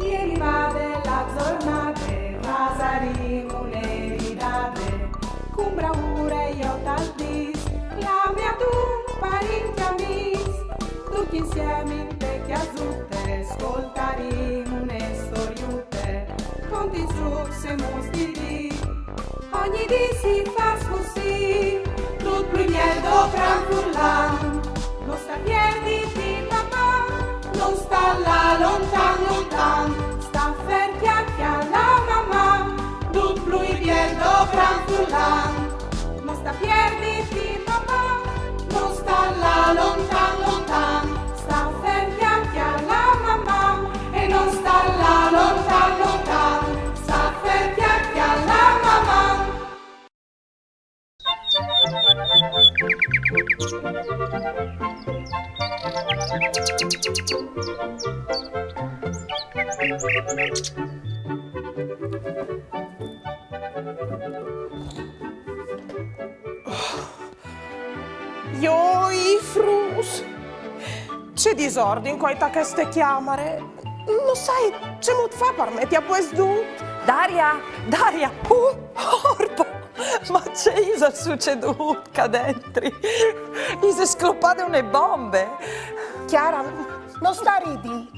Ieri va della giornata, pasaremo un'eridate, con bravura io tal dis, la mia tu parenti amici, tutti insieme in te chiasutte, ascoltaremo une storiute, conti su se mostri, ogni dì si fa così, tutto il miedo tranquillan, non sta piedi di mamma, non sta là lontan lontan, sta per chiacchiare la mamma, tutto il miedo tranquillan, non sta piedi di mamma, non sta là lontan lontan, sta per chiacchiare la mamma, e non sta là lontan lontan, sta per chiacchiare la mamma. Joi, frus! C'è disordine in queste chiamare. Non sai, c'è molto fa per me, ti ha puesto. Daria, orpo, ma c'è cosa succeduto qua dentro? Si scloppate une bombe. Chiara, non sta ridi.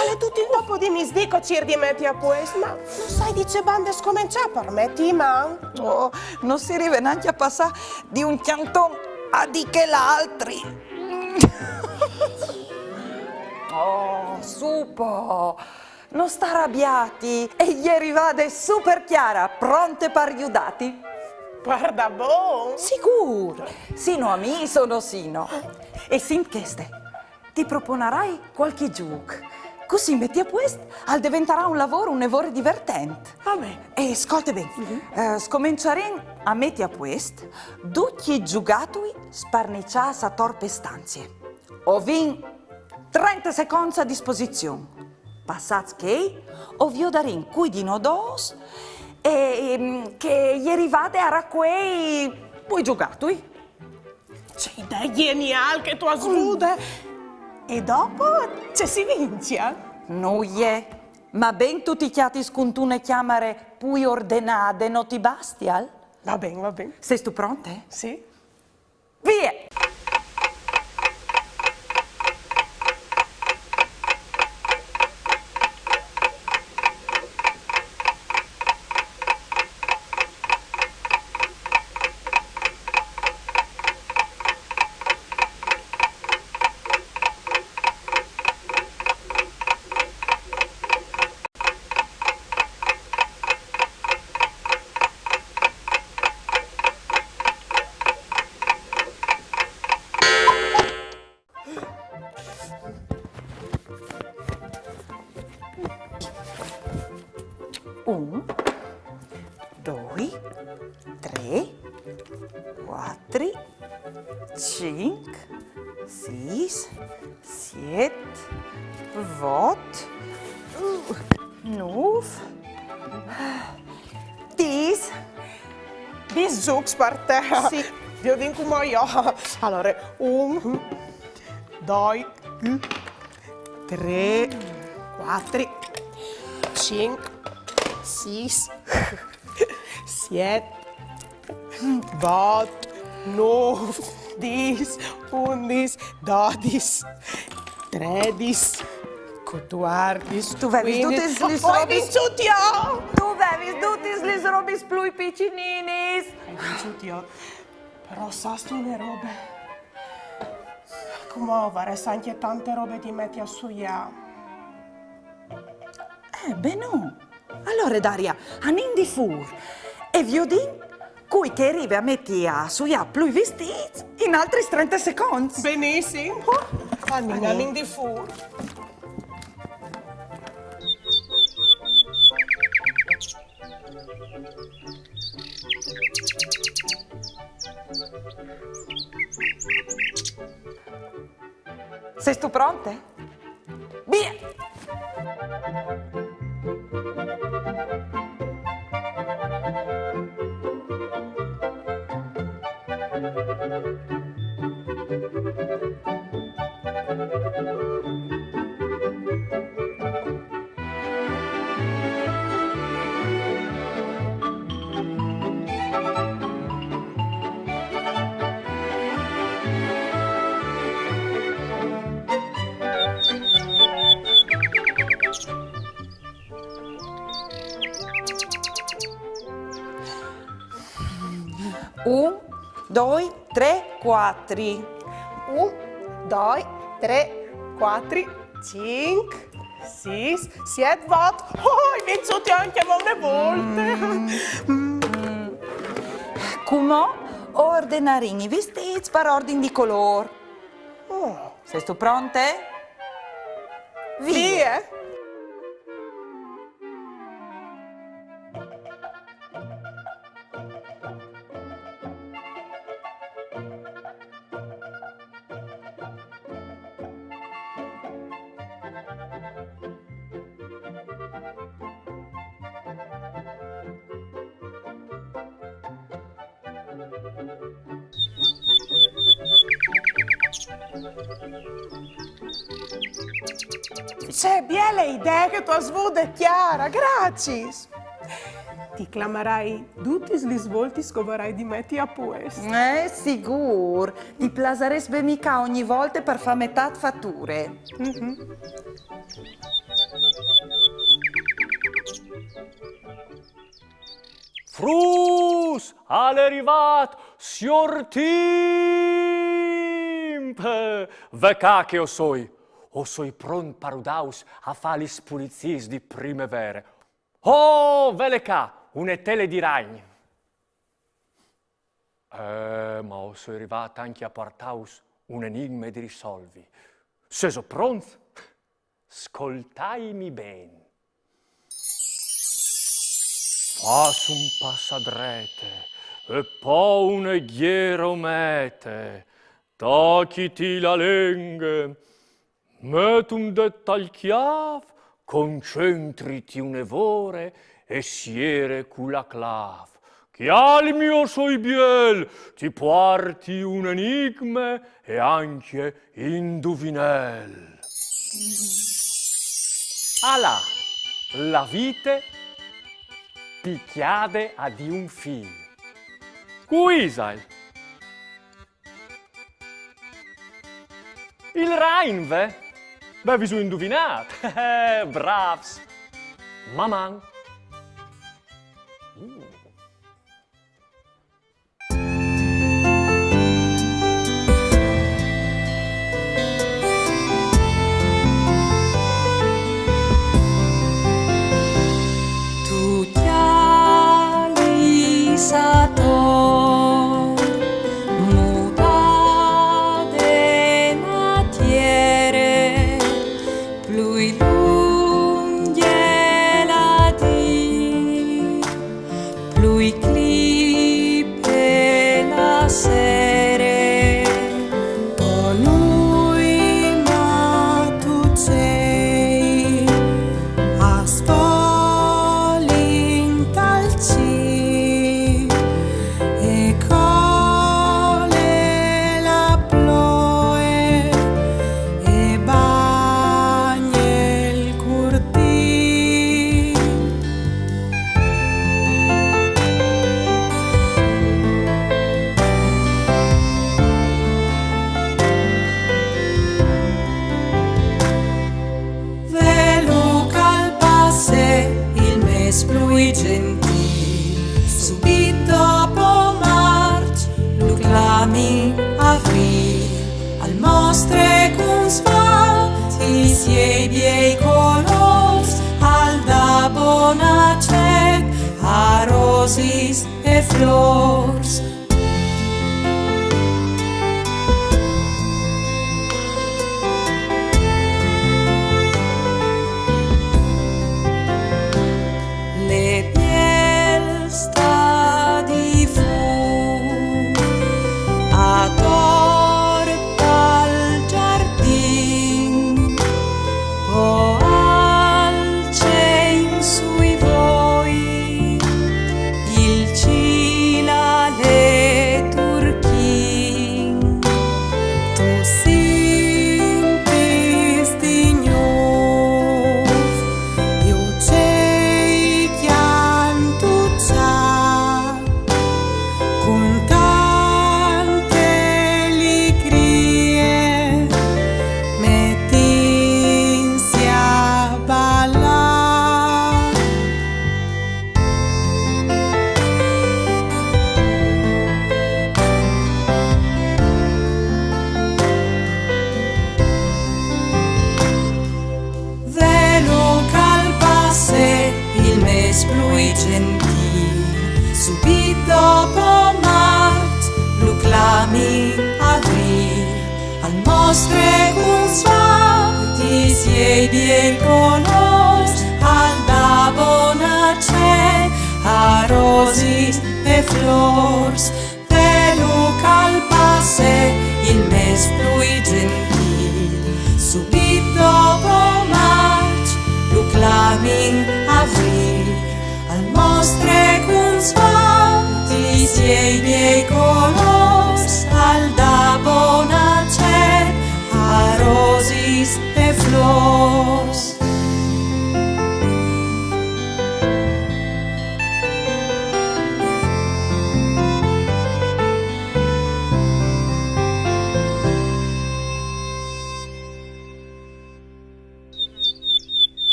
Alle tutti il dopo di misdico ci di me ti ha puesto, ma non sai di che bande scominciare per me, ti man? Oh, non si arriva neanche a passare di un canton a di che l'altri. Oh, supo, non sta arrabbiati. E ieri vade super chiara, pronte per aiutati? Guarda, boh. Sicuro, sino a me sono sino. E sincheste, ti proponerai qualche gioco. Così metti a questo, al diventerà un lavoro divertente. Vabbè. E ascolta bene, scominceremo a metti a questo, tutti i giocatori sparnicciati a torpe stanze. Ovin 30 secondi a disposizione. Passati che, ovvio darin cui di nodos e che ieri vade a racquei poi giocatori. C'è idea geniale che tu hai svude. E dopo ci si vince. Noie, ma ben tutti i chiati scontune chiamare pui ordenate noti bastial? Va bene, va bene. Sei tu pronte? Sì. Via! Un, due, tre, quattro, cinque, sei, sette, otto, nove, 10. Bis giocs per te. Sì. Io dico come io. Allora, 1, 2, 3, 4, 5, 6, 7, 8, 9, 10, 11, 12, 13, 14, Tu avevi tutte le Poi vinciuti io! Tu avevi tutte le robe più piccinini. Hai vinciuti io. Però sasto le robe. Come vorresti anche tante robe ti metti a suia. Beh no. Allora Daria, anin di fur. E viodin, cui che arriva a metti a suia più vestiti in altri 30 secondi. Benissimo. Annin di fur. Sei tu pronte? Via! 1, 2, 3, 4. 1, 2, 3, 4, 5, 6, 7, 8. Oh, hai vinto anche una volta. Come ordinare i vestiti per ordine di colore? Sei tu pronte? Via. C'è bella idea che tu hai avuto, Chiara, grazie. Ti clamerai tutti gli svolti scoverai di metti a posto. Sicuro. Ti plasaresbe mica ogni volta per fare metà fatture. Frus, è arrivato, signor Timp! Vecà che o soi pronto parudaus a fare le pulizie di primavera. Oh, veleca, una tele di ragni. Ma o sono arrivato anche a portaus un enigma di risolvi. Se so pronto, ascoltaimi bene. Fas un passadrete e poi un ghieromete, tacchiti la lingua, metti un dettaglio chiave, concentriti un'evore e siere con la clave. Che al mio soi biel ti porti un enigma e anche indovinel. Alà, la vite picchiade a di un fil. Quisal. Il Rheinve? Beh, vi sono indovinato. Bravs. Maman. Lui gentil, subito dopo marci, lo clami aprì, al mostre con sfalti, siei biei colos, al da bonacet, a rosis e flors. Il cila le subito dopo marzo, luclami avril, al mostre cum svantis ei biel colors, al da bonace, a rosis e flors, veluc al passe, il mes plui gentil, subito dopo marzo, luclamin avril, al mostre cum svantis ei miei colors, al da bonacer, a rosis e flors.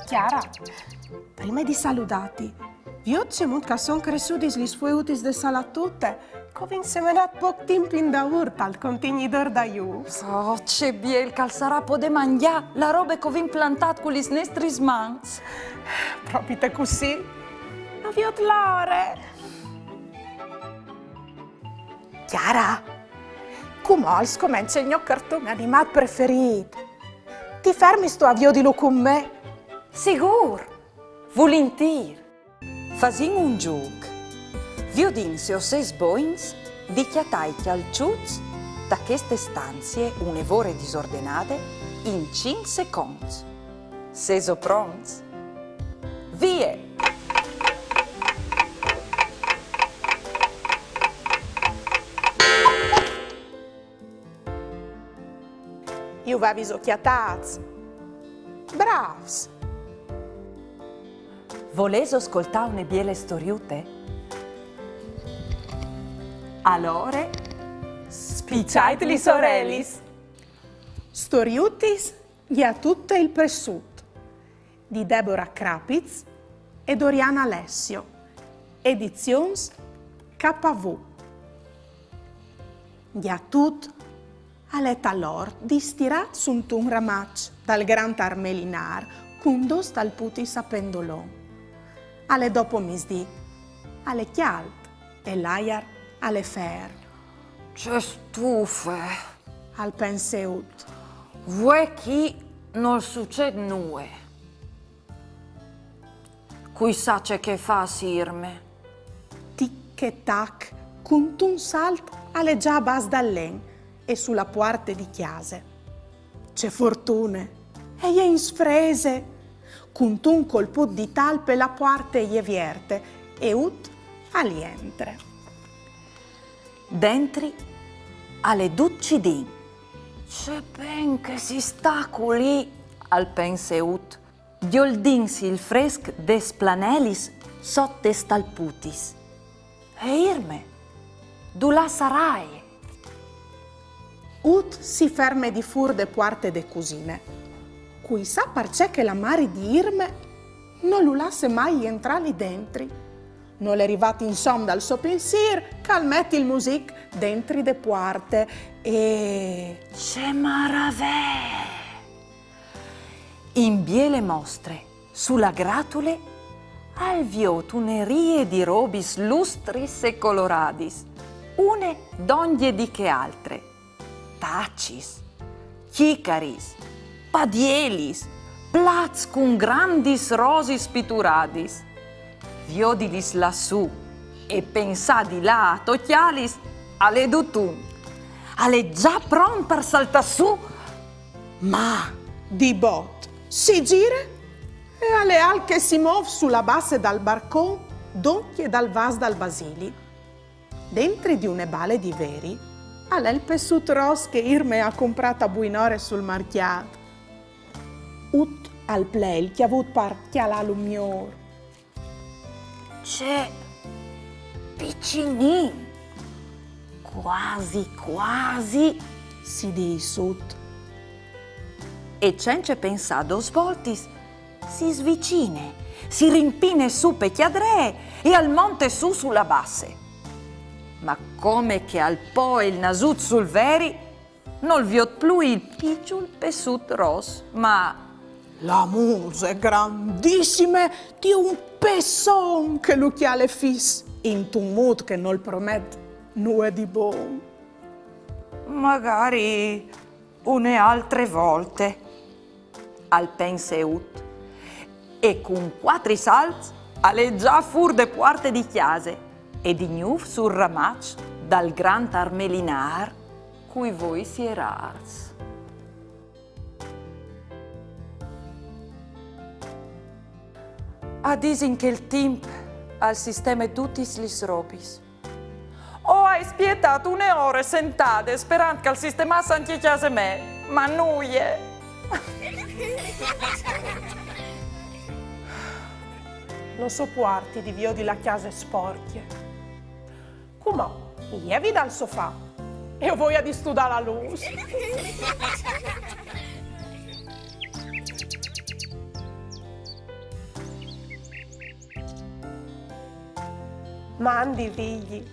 Chiara, prima di salutati, vi ho cemut ca son cresciutis lis fueutis de salatute, covin semenat poc timp in da urt al contignidor da ius. Oh, ce biel cal sarà po de mangià la roba che ho implantat con lis nestris mans. Propite così, ma vi ho l'ore. Chiara, cum ols comincia il mio cartone animat preferito. Ti fermi sto avvio di lo con me? Sigur, volentir. Fasin un giug. Viodin se o ses boins, dichiatai che al ciuz da queste stanzie un'evore disordinate in 5 secondi. Seso pronts? Vie! Io vi avviso chiataz. Bravs. Voleso ascoltare une biele storiute? Allora, spicciaiteli sorellis! Storiutis gli ha tutto il pressuto di Deborah Krapitz e Doriana Alessio, edizions KV. Gli ha tutto all'età lor di stirat sunt un ramac dal Grand Armelinar con dos dal putis a pendolon. Alle dopo misdì, alle chialt e l'aiar alle fer. C'è stufe! Al penseut. Vuoi chi non succede nue? Cui sa c'è che fa sirme? Tic e tac, con un salt alle già bas dall'en e sulla porte di chiase. C'è fortune, e gli in sfrese, con un colpo di talpe la porte gli vierte, e ut alientre. Dentri alle duccidin. C'è ben che si sta lì al penseut. Dioldinsi il fresc des planelis sotte stalputis. E irme, du la sarai. Ut si ferme di fur de porte de cusine, cui sa parce che la mari di Irme non lo lasse mai entrare lì dentri. Non è arrivato insomma dal suo pensiero, calmetti il music dentri de porte e... C'è maravè! In biele mostre, sulla gratule, al vio tunerie di robis lustris e coloradis, une d'oglie di che altre, tacis, chicaris, padielis, plats cum grandis rosis pituradis, viodilis lassù e pensà di là a tocchialis alle dutun, alle già pron per saltar su, ma di bot si gira e alle al che si muove sulla base dal barcon d'occhie dal vas dal basili. Dentro di une bale di veri, alle il pessut ros che Irme ha comprato a Buinore sul marchiato. Ut al play che ha avuto par chiala lumior. c'è piccinin, quasi quasi, si disut. E cence pensa dos voltis, si svicine, si rimpine su pe chiadre e al monte su sulla basse. Ma come che al po il nasut sul veri, non viot più il picciul pessut ros, ma La muse grandissime di un pesson che lui chiama le fis, in un mood che non promette nulla di buono. Magari une altre volte al penseut e con 4 salti alle già fur de porte di chiase e di gnuf sul ramac dal gran armelinar cui voi si erars. A disin che il timp al sistema tutis lis robis. O hai spietato 1 ore sentate sperando che al sistemasse anche chiase me, ma nuie. Non sopporti di vio di la chiesa sporche. Come? Lievi dal sofà e io voglio di studiare la luce. Mandi, figli,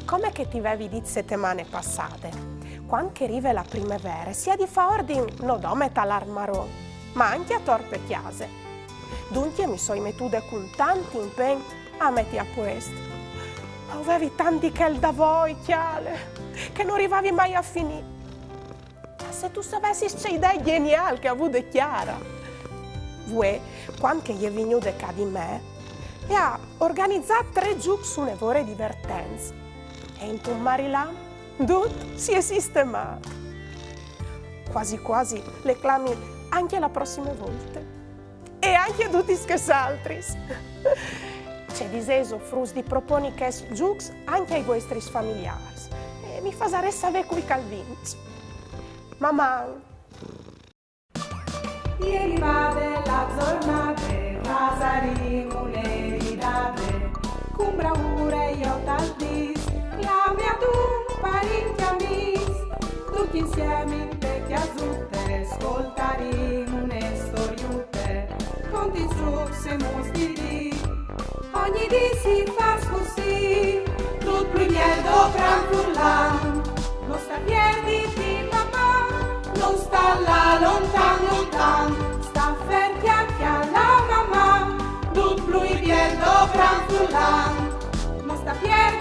come che ti avevi dit settimane passate? Quando arriva la primavera, sia di fa ordine non do metà l'armarò, ma anche a torpe chiase. Dunque mi sono mettuta con tanti impegni a metti a questo. Avevi tanti chel da voi, chiale, che non arrivavi mai a finire. Ma se tu sapessi c'è idea geniale che ha avuto Chiara. Voi, quando che gli è venuto da di me, e ha organizzato 3 giochi su nevore divertenze. E in un marilam, tutto si è sistemato. Quasi quasi le clami anche la prossima volta. E anche tutti altri. C'è diseso frus di proponi che giochi anche ai vostri familiari. E mi fa sapere qui calvinci. Mamma. Ieri va della giornata, Casarino le ridate, con bravura io t'aldis, la mia tu parecchi amici, tutti insieme in vecchia zutte, ascoltaremo une storiute, conti giù se mostri, ogni dì si fa così, tutto più miedo gran furlan, non sta piedi di papà, non sta là lontan, sta ferti alla mamma, tutto più miedo gran furlan, non sta piedi